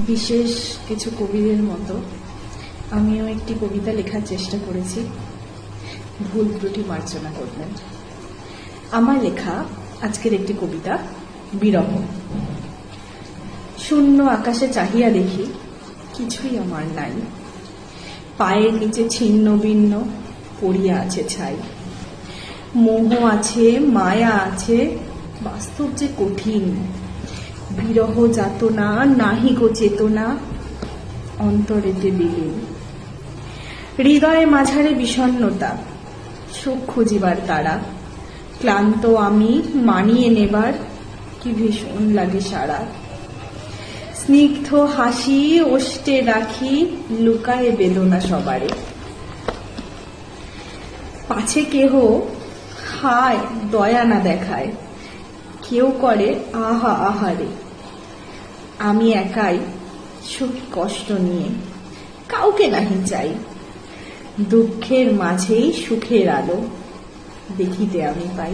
বিশেষ কিছু কবিদের মতো আমিও একটি কবিতা লেখার চেষ্টা করেছি। ভুল ত্রুটি মার্জনা করবেন। আমার লেখা আজকের একটি কবিতা বিরহ। শূন্য আকাশে চাহিয়া দেখি কিছুই আমার নাই, পায়ের নিচে ছিন্ন ভিন্ন পড়িয়া আছে ছাই। মোহ আছে, মায়া আছে, বাস্তব যে কঠিন। বিরহ যাতনা নাহি গো চেতনা, অন্তরেতে বিলীন। হৃদয়ে মাঝারে বিষণ্ণতা, সুখ খুঁজিবার তারা। ক্লান্ত আমি মানিয়ে নেবার কি ভীষণ লাগে সারা। স্নিগ্ধ হাসি ওষ্ঠে রাখি, লুকায়ে বেদনা সবারে। পাছে কেহ হায় দয়া না দেখায়, কেউ করে আহা আহারে। আমি একাই সুখী কষ্ট নিয়ে, কাউকে নাহি চাই। দুঃখের মাঝেই সুখের আলো দেখিতে আমি পাই।